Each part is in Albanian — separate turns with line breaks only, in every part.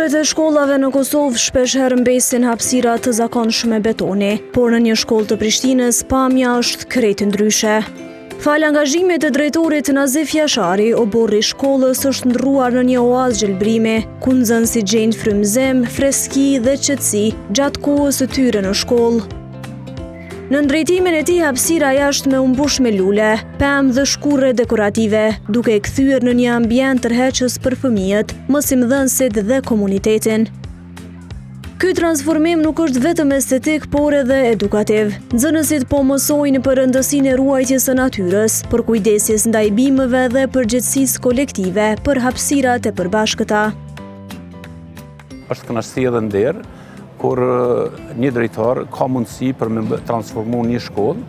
Korridoret e shkollave në Kosovë shpeshherë mbesin hapësira të zakonshme betoni, por në një shkollë të Prishtinës pamja është krejt ndryshe. Fal angazhimit të drejtorit Nazif Jashari, oborri i shkollës është ndrruar në një oazë gjelbrimi, ku nxënësit gjejnë frymëzim, freski dhe qetësi gjatë kohës së tyre në shkollë. Në ndrejtimin e tij hapësira jashtë me umbush me lule, pemë dhe shkurre dekorative, duke e kthyer në një ambient tërheqës për fëmijët, mësimdhënësit dhe komunitetin. Ky transformim nuk është vetëm estetik, por edhe edukativ. Nxënësit po mësojnë për rëndësinë e ruajtjes së natyrës, për kujdesjes ndaj bimëve dhe përgjegjësisë kolektive për hapësirat e përbashkëta.
Është kënaqësi dhe nder kur një drejtor ka mundësi për me transformu një shkollë,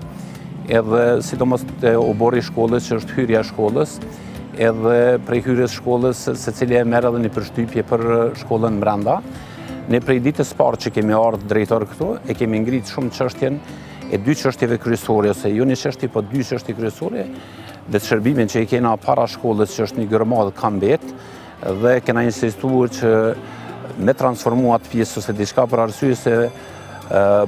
edhe sidomos te oborri i shkollës që është hyrja e shkollës, edhe prej hyrjes shkollës secili e merr edhe një përshtypje për shkollën brenda. Ne prej ditës parë që kemi ardhur drejtor këtu, e kemi ngrit shumë çështjen e dy çështjeve kryesore, ose jo një çështje, po dy çështje kryesore, dhe shërbimin që i kena para shkollës që është një gërmadë ka mbet, dhe kena insistuar që me transformu atë pjesë ose diçka për arsye se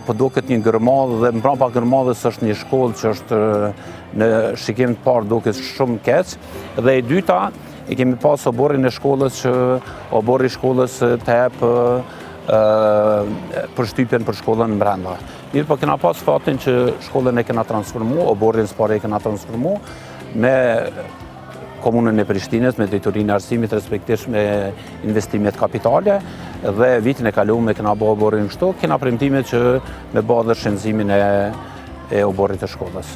po duket një gërmadë dhe mbrapa gërmadës është një shkollë që është në shikim të parë duket shumë keq, dhe e dyta e kemi pas oborrin e shkollës që oborri i shkollës të jep përshtypjen për shkollën brenda. Mirë, po kena pas fatin që shkollën e kena transformu, oborrin s'pari e kena transformu me komunën e Prishtinës, me drejtorinë e arsimit, respektivisht me investimet kapitale, dhe vitin e kaluar kena bërë oborrin kështu, kena premtime që me bërë dhe shpenzimin e oborrit të shkollës.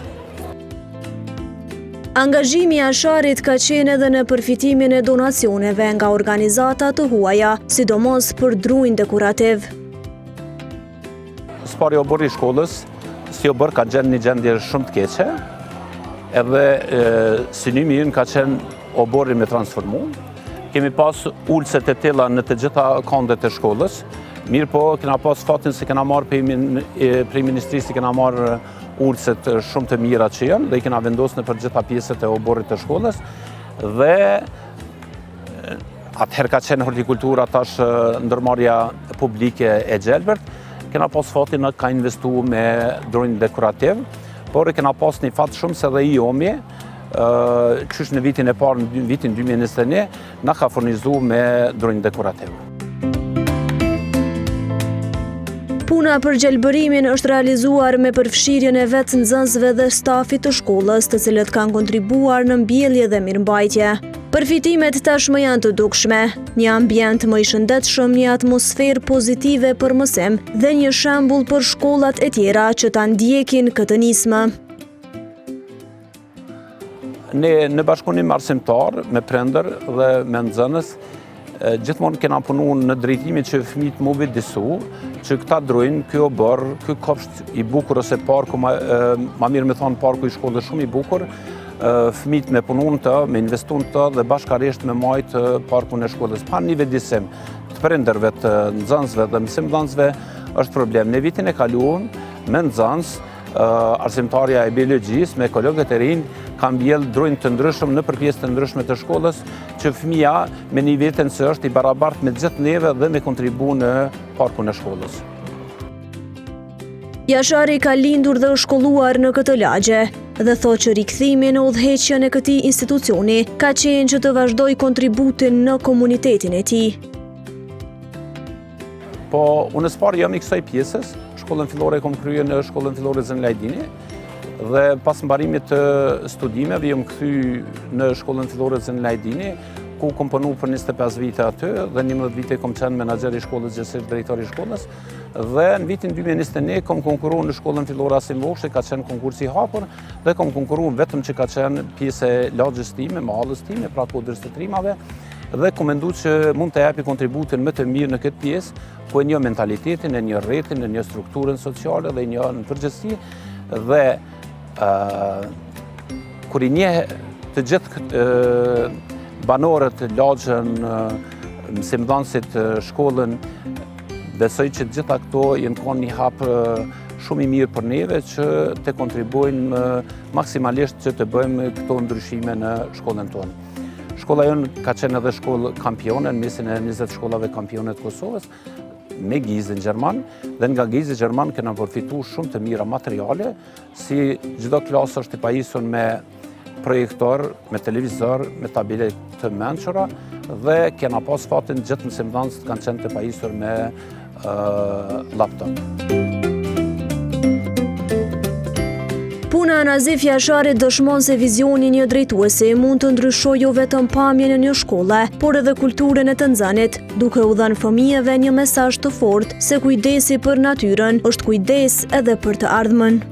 Angazhimi i Jasharit ka qenë edhe në përfitimin e donacioneve nga organizata të huaja, sidomos për druin dekorativ.
S'pari oborri i shkollës, si obor ka gjenë një gjendje shumë të keqe, edhe synimi ynë ka qenë oborri me transformu. Kemi pas ulset e tilla në të gjitha kandet e shkollës, mirë po kena pas fatin se kena marrë prej ministrisë, kena marrë ulset shumë të mira që janë, dhe i kena vendosur në për gjitha pjesët e oborrit të shkollës, dhe atëherë ka qenë hortikultura, tash ndërmarrja publike e Gjelbert, kena pas fatin ka investu me dronjë dekorativ, por e kena pas një fat shumë se dhe i omi, qysh në vitin e parë, në vitin 2021, na ka furnizu me dronjë dekorativ.
Puna për gjelbërimin është realizuar me përfshirjen e vetë nxënësve dhe stafit të shkollës, të cilët kanë kontribuar në mbjellje dhe mirëmbajtje. Përfitimet tashmë janë të dukshme, një ambient më i shëndetshëm, një atmosferë pozitive për mësim dhe një shembull për shkollat e tjera që ta ndjekin këtë nismë.
Ne në bashkëpunim arsimtar me prindër dhe me nxënës, gjithmonë kena punu në drejtimin që fëmijët mu vëdisu që këta drojnë, ky obor, ky kopsht i bukur ose parku, ma mirë me thonë parku i shkollës shumë i bukur, fëmijët me punun të, me investun të dhe bashkarisht me majtë parkun e shkollës. Pa një vëdisim të prindërve, të nxënësve dhe mësimdhënësve është problem. Në vitin e kaluar me nxënës, arsimtarja e biologjisë me kolegët e rinj kanë mbjellë drojnë të ndryshëm në pjesë të ndryshme të shkollës, që fëmija me një vetën se është i barabartë me gjithë neve dhe me kontribu në parkun e shkollës.
Jashari ka lindur dhe është shkolluar në këtë lagje dhe thotë që rikthimi në udhëheqjen e këtij institucioni ka qenë që të vazhdoj kontributin në komunitetin e tij.
Po, unë s'pari jam i kësaj pjesës, shkollën fillore e kom kryer në shkollën fillore Zën Lajdini, dhe pas mbarimit të studimeve jam kthy në shkollën fillore Zën Lajdini, ku kom punu për 25 vite aty, dhe 11 vite kom qenë menaxher i shkollës, gjithsesi drejtori i shkollës, dhe në vitin 2021 kom konkuru në shkollën fillore Asim Vokshi, ka qenë konkursi i hapur, dhe kom konkuru vetëm që ka qenë pjesë e lagjës time, mahallës time, pra kodrës të trimave, dhe kom mendu që mund të japi kontributin më të mirë në këtë pjesë, ku e një mentalitetin, e një rretin, e një strukturën sociale dhe një në përgjithësi, dhe kur i njeh të gjithë banorët, lagjën, mësimdhënësit, shkollën, besoj që të gjitha këto jenë kanë një hap shumë i mirë për neve që të kontribuojnë maksimalisht që të bëjmë këto ndryshime në shkollën tonë. Shkolla jonë ka qenë edhe shkollë kampione, në mesin e 20 shkollave kampione të Kosovës, me gizin gjerman, dhe nga gizin gjerman kena përfitu shumë të mira materiale, si çdo klasë është i pajisur me projektor, me televizor, me tabele të mençura, dhe kena pas fatin gjithë mësimdhënësit kanë qenë të pajisur me laptop.
Puna e Nazif Jasharit dëshmon se vizioni një drejtuesi mund të ndryshojë jo vetëm pamjen e një shkolle, por edhe kulturën e të nxënit, duke u dhënë fëmijëve një mesazh të fortë se kujdesi për natyrën është kujdes edhe për të ardhmen.